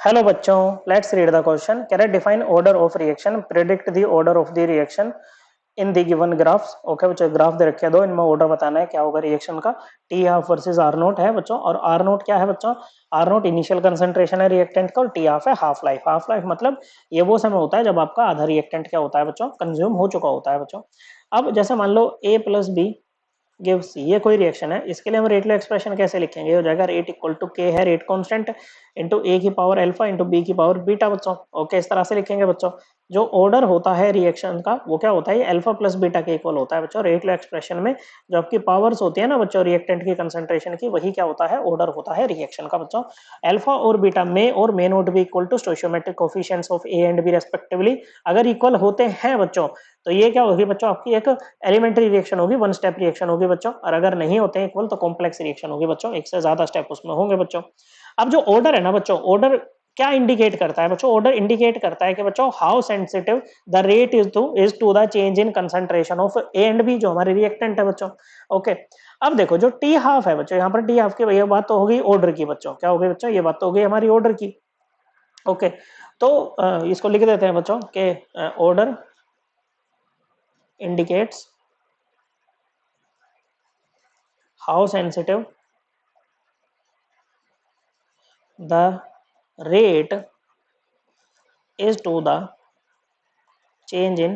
Hello बच्चों, let's read the question. कह रहा है define order of reaction, predict the order of the reaction in the given graphs. Okay बच्चों, graph दे रखे हैं दो, इनमें ऑर्डर बताना है क्या होगा रिएक्शन का। T half versus R naught है बच्चों, और आर नोट क्या है बच्चों? आर नोट इनिशियल कंसंट्रेशन है रिएक्टेंट का, और टी हाफ है हाफ लाइफ। हाफ लाइफ मतलब ये वो समय होता है जब आपका आधा रिएक्टेंट क्या होता है बच्चों? कंज्यूम हो चुका होता है बच्चों। अब जैसे मान लो ए प्लस बी गिव्स, ये कोई रिएक्शन है, इसके लिए हम रेट लो एक्सप्रेशन कैसे लिखेंगे? ये हो जाएगा रेट इक्वल टू के है रेट कांस्टेंट इनटू ए की पावर अल्फा इनटू बी की पावर बीटा बच्चों। ओके, इस तरह से लिखेंगे बच्चों। जो ऑर्डर होता है रिएक्शन का वो क्या होता है? ये अल्फा प्लस बीटा के इक्वल होता है बच्चों। रेट लो एक्सप्रेशन में जो आपकी पावर्स होती है ना बच्चों रिएक्टेंट की कंसंट्रेशन की, वही क्या होता है? ऑर्डर होता है रिएक्शन का बच्चों। अल्फा और बीटा में और may not be equal to stoichiometric coefficients of A and B respectively. अगर इक्वल होते हैं बच्चों तो ये क्या होगी बच्चों? आपकी एक एलिमेंट्री रिएक्शन होगी, वन स्टेप रिएक्शन होगी बच्चों। और अगर नहीं होते हैं इक्वल तो कॉम्प्लेक्स रिएक्शन होगी बच्चों, एक से ज्यादा स्टेप उसमें होंगे बच्चों। अब जो ऑर्डर है ना बच्चों, ऑर्डर क्या इंडिकेट करता है बच्चों? ऑर्डर इंडिकेट करता है कि बच्चों how sensitive the rate is to the change in concentration of A and B, जो हमारे रिएक्टेंट है बच्चों। ओके, अब देखो जो टी हाफ है बच्चों, यहाँ पर टी हाफ की ये बात तो हो गई ऑर्डर की बच्चों। क्या हो गई बच्चों? ये बात तो हो गई हमारी ऑर्डर की। ओके, तो इसको लिख देते हैं बच्चों के order indicates how sensitive the rate is to the change in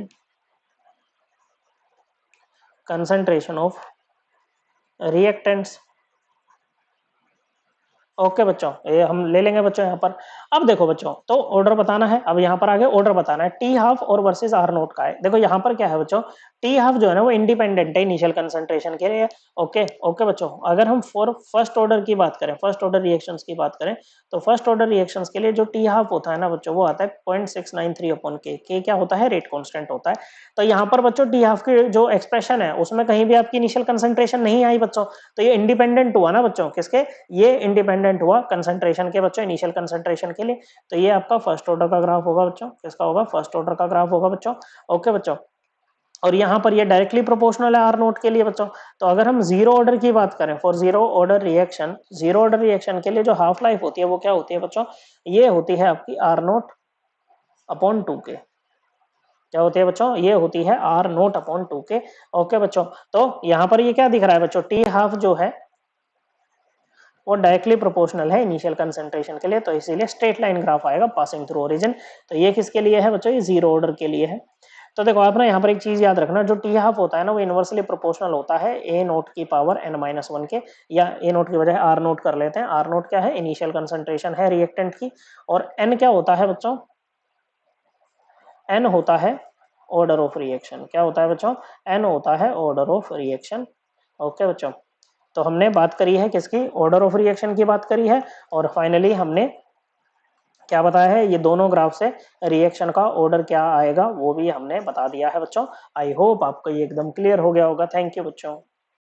concentration of reactants। Okay बच्चों, ये हम ले लेंगे बच्चों यहाँ पर। अब देखो बच्चों, तो ऑर्डर बताना है, अब यहाँ पर आगे ऑर्डर बताना है टी हाफ और वर्सेस आर नोट का है। देखो यहाँ पर क्या है बच्चों, टी हाफ जो है ना वो इंडिपेंडेंट है इनिशियल कंसंट्रेशन के लिए। ओके ओके बच्चों, अगर हम फॉर फर्स्ट ऑर्डर की बात करें, फर्स्ट ऑर्डर रिएक्शंस की बात करें, तो फर्स्ट ऑर्डर रिएक्शंस के लिए जो टी हाफ होता है ना बच्चों, वो आता है 0.693 अपॉन के क्या होता है? रेट कांस्टेंट होता है। तो यहाँ पर बच्चों टी हाफ की जो एक्सप्रेशन है उसमें कहीं भी आपकी इनिशियल कंसंट्रेशन नहीं आई बच्चों, तो ये इंडिपेंडेंट हुआ ना बच्चों किसके? ये इंडिपेंडेंट हुआ कंसंट्रेशन के बच्चों, इनिशियल कंसंट्रेशन के लिए। तो ये आपका फर्स्ट ऑर्डर का ग्राफ होगा बच्चों, किसका होगा? फर्स्ट ऑर्डर का ग्राफ होगा बच्चों। ओके बच्चों, और यहाँ पर ये डायरेक्टली प्रोपोर्शनल है आर नोट के लिए बच्चों। तो अगर हम जीरो ऑर्डर की बात करें, for zero order reaction, zero order reaction के लिए जो हाफ लाइफ होती है वो क्या होती है बच्चों? ये होती है आपकी आर नोट अपॉन 2 के। क्या होती है बच्चों? ये होती है आर नोट अपॉन 2 के। ओके बच्चों, तो यहाँ पर ये क्या दिख रहा है बच्चों? टी हाफ जो है वो डायरेक्टली प्रोपोर्शनल है इनिशियल कंसंट्रेशन के लिए, तो इसीलिए स्ट्रेट लाइन ग्राफ आएगा पासिंग थ्रू ओरिजिन। तो ये किसके लिए है बच्चों? ये जीरो ऑर्डर के लिए है। तो देखो आप ना यहाँ पर एक चीज याद रखना, जो टी हाफ होता है ना वो इनवर्सली प्रोपोर्शनल होता है ए नोट की पावर n-1 के, या ए नोट की बजाय आर नोट कर लेते हैं। आर नोट क्या है? इनिशियल कंसंट्रेशन है रिएक्टेंट की, और एन क्या होता है बच्चों? एन होता है ऑर्डर ऑफ रिएक्शन। क्या होता है बच्चों? एन होता है ऑर्डर ऑफ रिएक्शन। ओके बच्चों, तो हमने बात करी है किसकी? ऑर्डर ऑफ रिएक्शन की बात करी है, और फाइनली हमने क्या बताया है? ये दोनों ग्राफ से रिएक्शन का ऑर्डर क्या आएगा वो भी हमने बता दिया है बच्चों। आई होप आपको ये एकदम क्लियर हो गया होगा। थैंक यू बच्चों।